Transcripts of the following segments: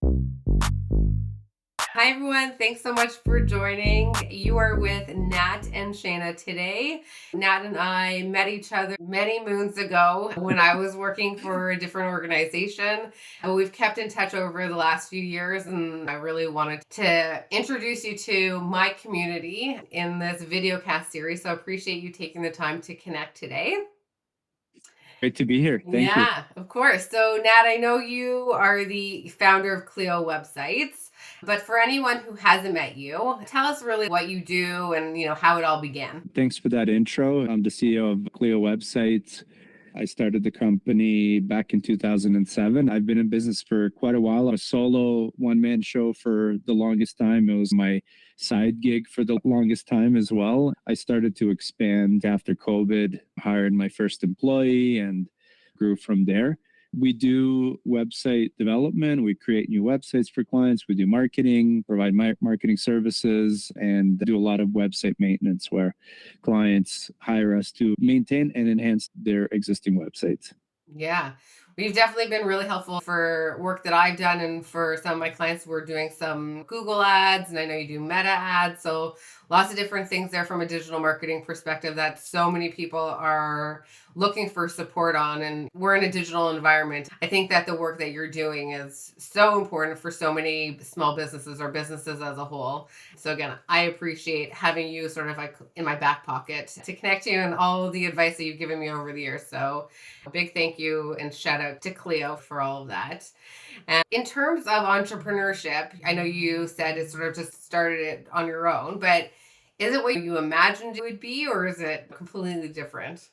Hi, everyone. Thanks so much for joining. You are with Nat and Shayna today. Nat and I met each other many moons ago when I was working for a different organization. And we've kept in touch over the last few years, and I really wanted to introduce you to my community in this video cast series. So I appreciate you taking the time to connect today. Great to be here. Thank you. Yeah, of course. So, Nat, I know you are the founder of Clio websites, but for anyone who hasn't met you, tell us really what you do and how it all began. Thanks for that intro. I'm the CEO of Clio Websites. I started the company back in 2007. I've been in business for quite a while. A solo one-man show for the longest time. It was my side gig for the longest time as well. I started to expand after COVID, hired my first employee, and grew from there. We do website development. We create new websites for clients. We do marketing, provide marketing services, and do a lot of website maintenance where clients hire us to maintain and enhance their existing websites. Yeah, we've definitely been really helpful for work that I've done. And for some of my clients, we're doing some Google ads, and I know you do Meta ads. So lots of different things there from a digital marketing perspective that so many people are looking for support on. And we're in a digital environment. I think that the work that you're doing is so important for so many small businesses or businesses as a whole. So again, I appreciate having you sort of like in my back pocket to connect you and all of the advice that you've given me over the years. So a big thank you and shout out to Clio for all of that. And in terms of entrepreneurship, I know you said it sort of just started it on your own, but is it what you imagined it would be, or is it completely different?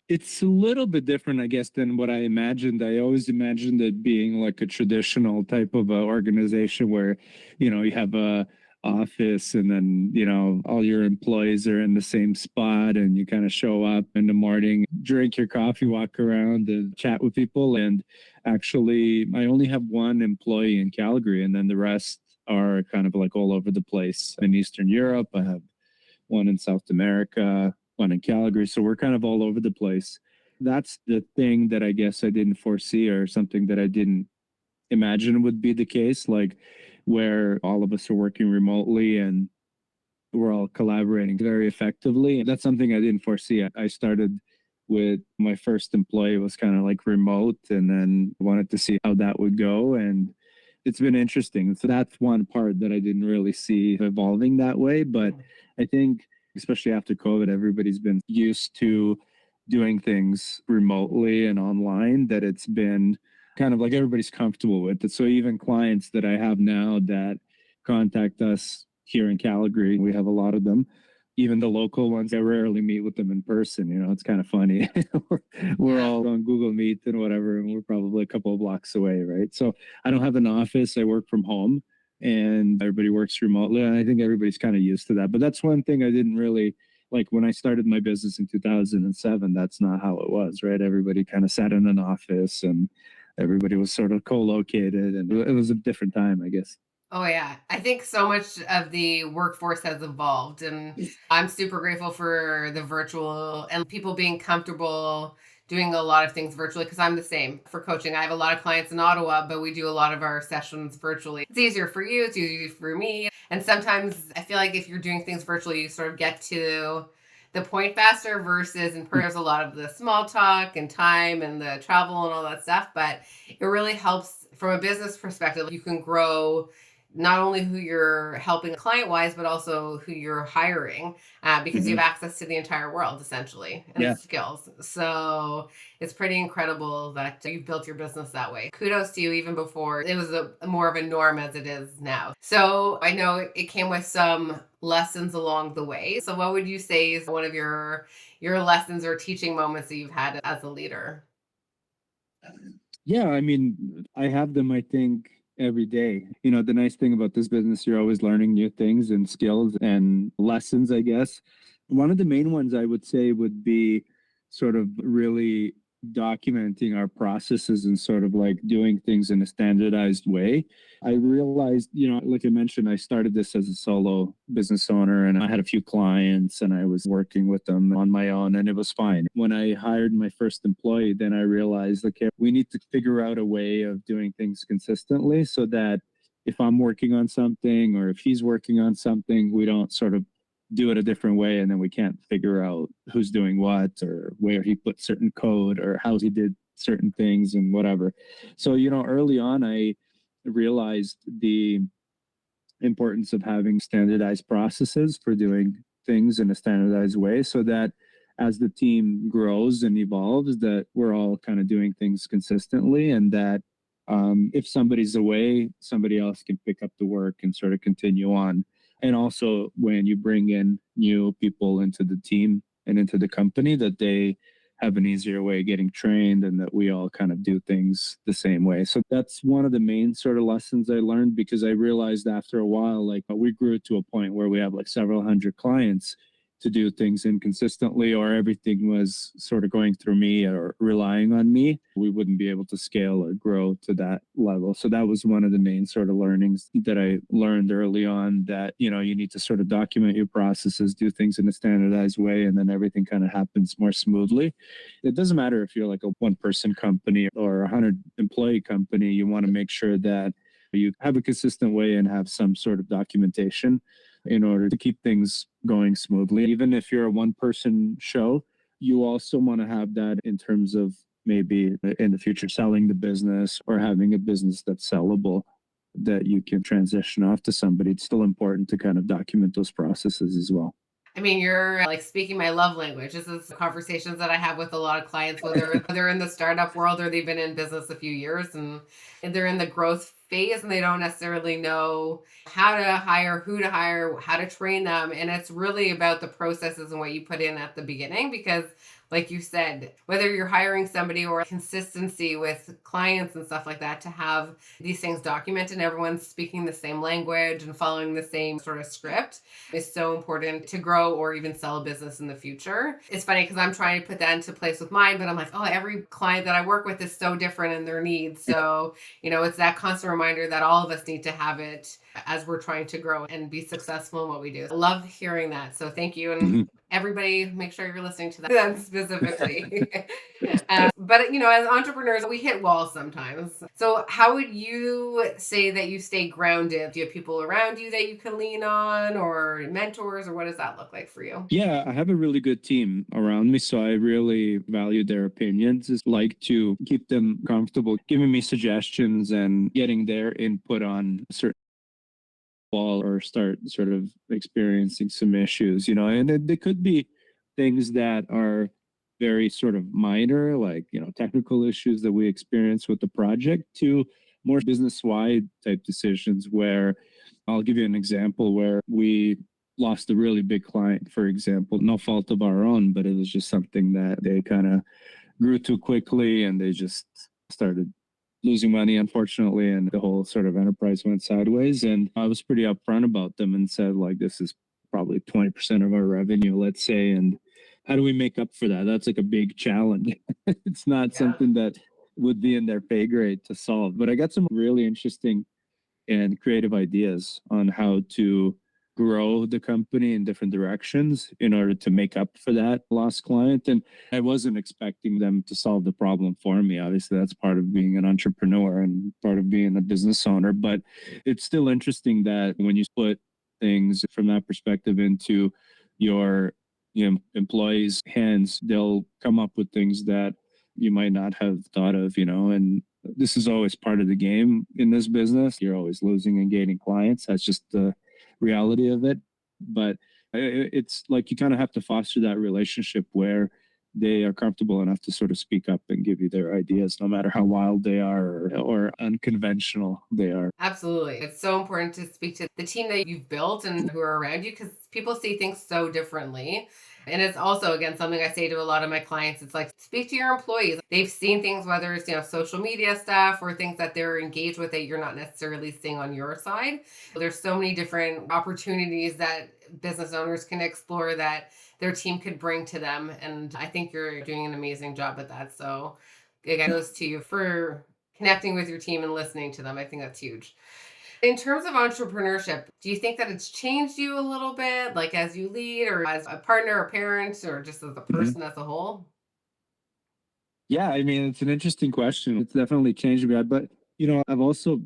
It's a little bit different, I guess, than what I imagined. I always imagined it being like a traditional type of organization where, you have a office and then, all your employees are in the same spot and you kind of show up in the morning, drink your coffee, walk around and chat with people. And actually, I only have one employee in Calgary, and then the rest are kind of like all over the place. In Eastern Europe, I have one in South America, one in Calgary. So we're kind of all over the place. That's the thing that I guess I didn't foresee, or something that I didn't imagine would be the case, like where all of us are working remotely and we're all collaborating very effectively. That's something I didn't foresee. I started with my first employee was kind of like remote, and then wanted to see how that would go. And it's been interesting. So that's one part that I didn't really see evolving that way. But I think, especially after COVID, everybody's been used to doing things remotely and online, that it's been kind of like everybody's comfortable with it. So even clients that I have now that contact us here in Calgary, we have a lot of them. Even the local ones, I rarely meet with them in person. It's kind of funny. we're Yeah. all on Google Meet and whatever, and we're probably a couple of blocks away, right? So I don't have an office. I work from home, and everybody works remotely. And I think everybody's kind of used to that. But that's one thing I didn't really like when I started my business in 2007. That's not how it was, right? Everybody kind of sat in an office, and everybody was sort of co-located, and it was a different time, I guess. Oh, yeah. I think so much of the workforce has evolved, and I'm super grateful for the virtual and people being comfortable doing a lot of things virtually because I'm the same for coaching. I have a lot of clients in Ottawa, but we do a lot of our sessions virtually. It's easier for you, it's easier for me. And sometimes I feel like if you're doing things virtually, you sort of get to the point faster versus in person. There's a lot of the small talk and time and the travel and all that stuff, but it really helps from a business perspective. You can grow not only who you're helping client wise, but also who you're hiring because you Mhm. have access to the entire world essentially and Yeah. skills. So it's pretty incredible that you've built your business that way. Kudos to you, even before it was more of a norm as it is now. So I know it came with some lessons along the way. So what would you say is one of your lessons or teaching moments that you've had as a leader? Yeah, I mean, I have them, I think, every day. The nice thing about this business, you're always learning new things and skills and lessons, I guess. One of the main ones I would say would be sort of really documenting our processes and sort of like doing things in a standardized way, I realized, like I mentioned, I started this as a solo business owner and I had a few clients and I was working with them on my own and it was fine. When I hired my first employee, then I realized, okay, we need to figure out a way of doing things consistently so that if I'm working on something or if he's working on something, we don't sort of do it a different way and then we can't figure out who's doing what or where he put certain code or how he did certain things and whatever. So, early on I realized the importance of having standardized processes for doing things in a standardized way so that as the team grows and evolves that we're all kind of doing things consistently and that if somebody's away somebody else can pick up the work and sort of continue on. And also when you bring in new people into the team and into the company that they have an easier way of getting trained and that we all kind of do things the same way. So that's one of the main sort of lessons I learned because I realized after a while, like we grew to a point where we have like several hundred clients to do things inconsistently or everything was sort of going through me or relying on me, we wouldn't be able to scale or grow to that level. So that was one of the main sort of learnings that I learned early on that, you need to sort of document your processes, do things in a standardized way, and then everything kind of happens more smoothly. It doesn't matter if you're like a one person company or a 100 employee company, you want to make sure that you have a consistent way and have some sort of documentation in order to keep things going smoothly. Even if you're a one person show, you also want to have that in terms of maybe in the future selling the business or having a business that's sellable that you can transition off to somebody. It's still important to kind of document those processes as well. I mean, you're like speaking my love language. This is conversations that I have with a lot of clients, whether they're in the startup world or they've been in business a few years and they're in the growth phase and they don't necessarily know how to hire, who to hire, how to train them. And it's really about the processes and what you put in at the beginning because like you said, whether you're hiring somebody or consistency with clients and stuff like that, to have these things documented and everyone's speaking the same language and following the same sort of script is so important to grow or even sell a business in the future. It's funny because I'm trying to put that into place with mine, but I'm like, oh, every client that I work with is so different in their needs. So, it's that constant reminder that all of us need to have it as we're trying to grow and be successful in what we do. I love hearing that. So thank you. And Mhm. everybody, make sure you're listening to that specifically. But as entrepreneurs, we hit walls sometimes. So how would you say that you stay grounded? Do you have people around you that you can lean on or mentors, or what does that look like for you? Yeah, I have a really good team around me, so I really value their opinions. It's like to keep them comfortable, giving me suggestions and getting their input on certain wall or start sort of experiencing some issues, and they could be things that are very sort of minor, like, technical issues that we experience with the project to more business wide type decisions where I'll give you an example where we lost a really big client, for example, no fault of our own, but it was just something that they kind of grew too quickly and they just started losing money, unfortunately, and the whole sort of enterprise went sideways. And I was pretty upfront about them and said, like, this is probably 20% of our revenue, let's say. And how do we make up for that? That's like a big challenge. It's not Yeah. something that would be in their pay grade to solve. But I got some really interesting and creative ideas on how to grow the company in different directions in order to make up for that lost client. And I wasn't expecting them to solve the problem for me. Obviously, that's part of being an entrepreneur and part of being a business owner. But it's still interesting that when you put things from that perspective into your employees' hands, they'll come up with things that you might not have thought of, and this is always part of the game in this business. You're always losing and gaining clients. That's just the reality of it. But it's like you kind of have to foster that relationship where they are comfortable enough to sort of speak up and give you their ideas, no matter how wild they are or unconventional they are. Absolutely. It's so important to speak to the team that you've built and who are around you because people see things so differently. And it's also, again, something I say to a lot of my clients. It's like, speak to your employees. They've seen things, whether it's, social media stuff or things that they're engaged with that you're not necessarily seeing on your side. There's so many different opportunities that business owners can explore that their team could bring to them. And I think you're doing an amazing job at that. So, again, goes to you for connecting with your team and listening to them. I think that's huge. In terms of entrepreneurship, do you think that it's changed you a little bit, like as you lead or as a partner or parent or just as a Mhm. person as a whole? Yeah, I mean, it's an interesting question. It's definitely changed me. But, I've also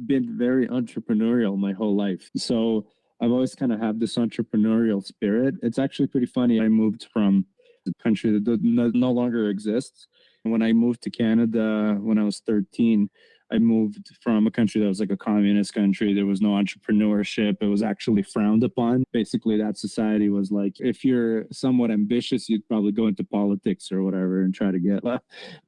been very entrepreneurial my whole life. So I've always kind of had this entrepreneurial spirit. It's actually pretty funny. I moved from a country that no longer exists. And when I moved to Canada when I was 13, I moved from a country that was like a communist country. There was no entrepreneurship. It was actually frowned upon. Basically, that society was like, if you're somewhat ambitious, you'd probably go into politics or whatever and try to get a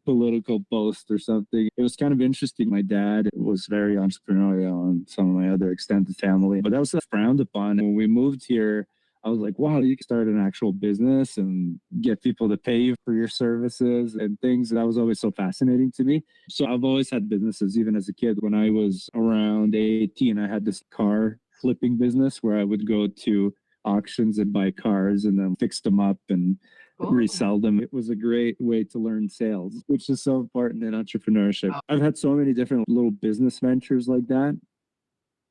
political post or something. It was kind of interesting. My dad was very entrepreneurial and some of my other extended family, but that was frowned upon. When we moved here, I was like, wow, you can start an actual business and get people to pay you for your services and things. That was always so fascinating to me. So I've always had businesses, even as a kid. When I was around 18, I had this car flipping business where I would go to auctions and buy cars and then fix them up and Cool. resell them. It was a great way to learn sales, which is so important in entrepreneurship. I've had so many different little business ventures like that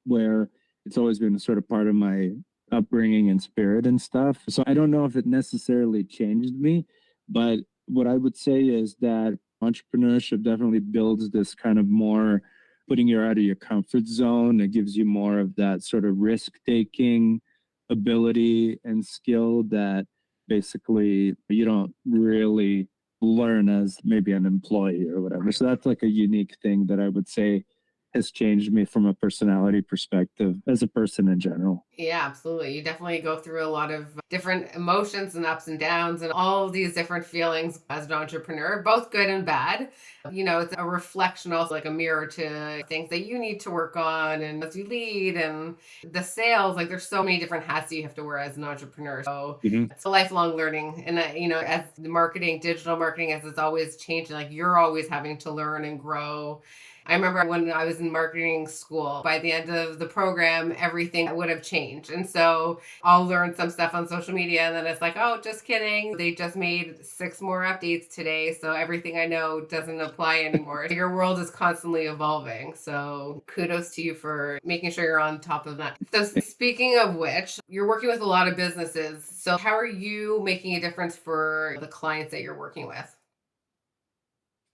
where it's always been sort of part of my upbringing and spirit and stuff. So I don't know if it necessarily changed me, but what I would say is that entrepreneurship definitely builds this kind of more putting you out of your comfort zone. It gives you more of that sort of risk taking ability and skill that basically you don't really learn as maybe an employee or whatever. So that's like a unique thing that I would say has changed me from a personality perspective as a person in general. Yeah, absolutely. You definitely go through a lot of different emotions and ups and downs and all of these different feelings as an entrepreneur, both good and bad. It's a reflection, also like a mirror to things that you need to work on and as you lead and the sales. Like there's so many different hats that you have to wear as an entrepreneur. So Mm-hmm. it's a lifelong learning. And, as the marketing, digital marketing, as it's always changing, like you're always having to learn and grow. I remember when I was in marketing school, by the end of the program, everything would have changed. And so I'll learn some stuff on social media, and then it's like, oh, just kidding. They just made 6 more updates today. So everything I know doesn't apply anymore. Your world is constantly evolving. So kudos to you for making sure you're on top of that. So, speaking of which, you're working with a lot of businesses. So, how are you making a difference for the clients that you're working with?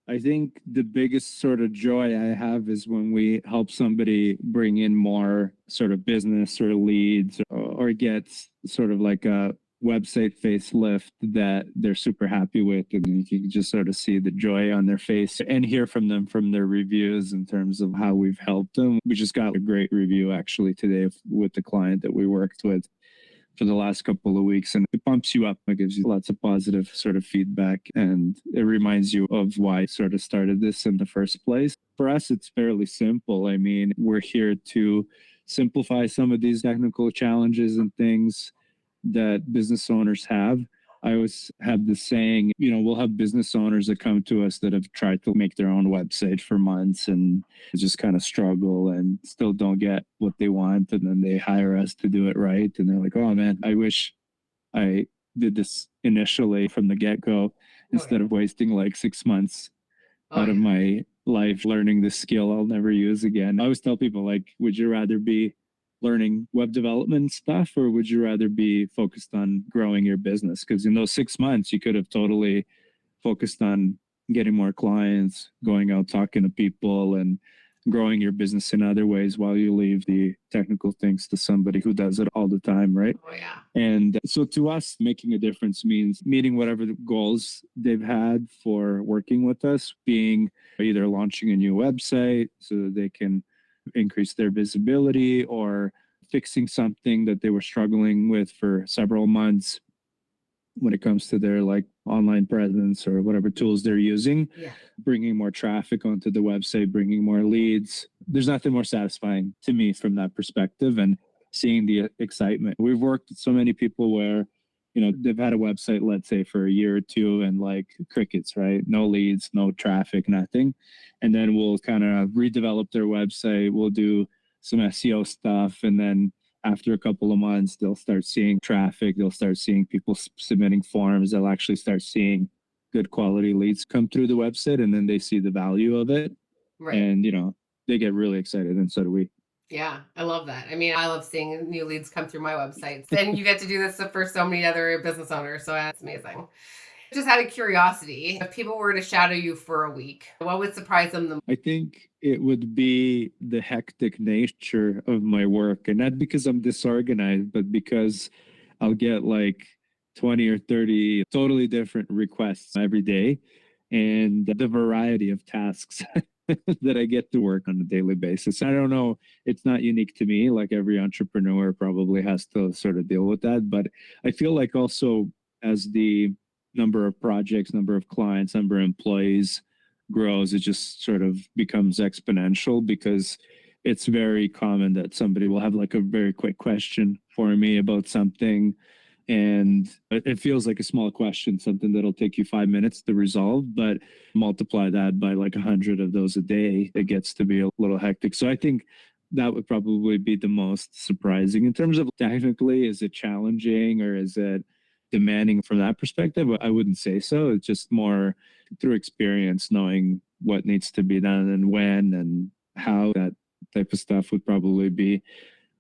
I think the biggest sort of joy I have is when we help somebody bring in more sort of business or leads or gets sort of like a website facelift that they're super happy with. And you can just sort of see the joy on their face and hear from them from their reviews in terms of how we've helped them. We just got a great review actually today with the client that we worked with for the last couple of weeks, and it pumps you up. It gives you lots of positive sort of feedback, and it reminds you of why I sort of started this in the first place. For us, it's fairly simple. I mean, we're here to simplify some of these technical challenges and things that business owners have. I always have the saying, we'll have business owners that come to us that have tried to make their own website for months and just kind of struggle and still don't get what they want. And then they hire us to do it right. And they're like, oh man, I wish I did this initially from the get go Oh, instead yeah. of wasting like 6 months Oh, out of yeah. my life learning this skill I'll never use again. I always tell people, like, would you rather be learning web development stuff or would you rather be focused on growing your business? Because in those 6 months, you could have totally focused on getting more clients, going out talking to people, and growing your business in other ways while you leave the technical things to somebody who does it all the time, right? Oh, yeah. And so to us, making a difference means meeting whatever the goals they've had for working with us, being either launching a new website so that they can increase their visibility or fixing something that they were struggling with for several months when it comes to their like online presence or whatever tools they're using, Yeah. bringing more traffic onto the website, bringing more leads. There's nothing more satisfying to me from that perspective and seeing the excitement. We've worked with so many people where, they've had a website, let's say for a year or two and like crickets, right? No leads, no traffic, nothing. And then we'll kind of redevelop their website. We'll do some SEO stuff and then after a couple of months, they'll start seeing traffic, they'll start seeing people submitting forms, they'll actually start seeing good quality leads come through the website, and then they see the value of it. Right. And, they get really excited, and so do we. Yeah, I love that. I mean, I love seeing new leads come through my websites, and you get to do this for so many other business owners. So that's amazing. Just out of curiosity, if people were to shadow you for a week, what would surprise them the I think it would be the hectic nature of my work, and not because I'm disorganized, but because I'll get like 20 or 30 totally different requests every day, and the variety of tasks that I get to work on a daily basis. I don't know, it's not unique to me. Like every entrepreneur probably has to sort of deal with that. But I feel like also as the number of projects, number of clients, number of employees grows, it just sort of becomes exponential because it's very common that somebody will have like a very quick question for me about something, and it feels like a small question, something that'll take you 5 minutes to resolve, but multiply that by like 100 of those a day, it gets to be a little hectic. So I think that would probably be the most surprising. In terms of technically, is it challenging or is it demanding from that perspective? I wouldn't say so. It's just more through experience, knowing what needs to be done and when and how. That type of stuff would probably be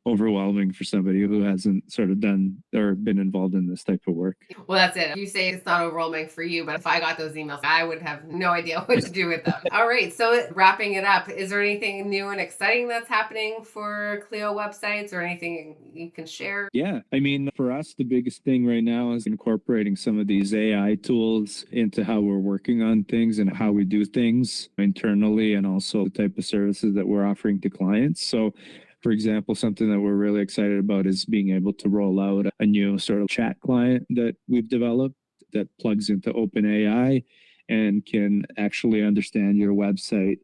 overwhelming for somebody who hasn't sort of done or been involved in this type of work. Well, that's it. You say it's not overwhelming for you, but if I got those emails, I would have no idea what to do with them. All right. So, wrapping it up, is there anything new and exciting that's happening for Clio websites or anything you can share? Yeah. I mean, for us, the biggest thing right now is incorporating some of these AI tools into how we're working on things and how we do things internally, and also the type of services that we're offering to clients. So, for example, something that we're really excited about is being able to roll out a new sort of chat client that we've developed that plugs into OpenAI and can actually understand your website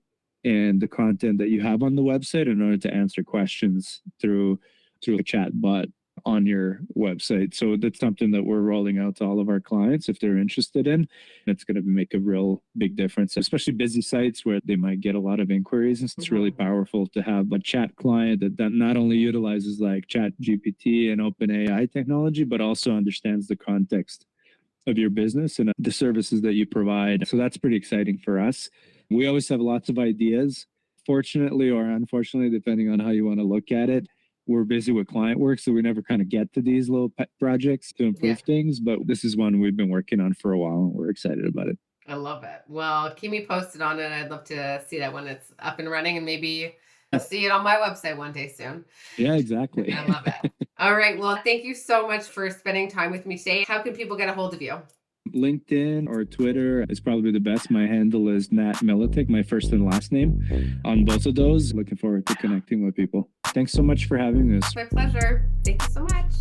and the content that you have on the website in order to answer questions through a chat bot on your website. So that's something that we're rolling out to all of our clients if they're interested in. It's going to make a real big difference, especially busy sites where they might get a lot of inquiries. It's really powerful to have a chat client that not only utilizes like chat GPT and OpenAI technology, but also understands the context of your business and the services that you provide. So that's pretty exciting for us. We always have lots of ideas. Fortunately or unfortunately, depending on how you want to look at it, we're busy with client work, so we never kind of get to these little pet projects to improve things. But this is one we've been working on for a while, and we're excited about it. I love it. Well, keep me posted on it. I'd love to see that when it's up and running, and maybe I'll see it on my website one day soon. Yeah, exactly. I love it. All right. Well, thank you so much for spending time with me today. How can people get a hold of you? LinkedIn or Twitter is probably the best. My handle is Nat Miletic, my first and last name. On both of those, looking forward to connecting with people. Thanks so much for having this. My pleasure. Thank you so much.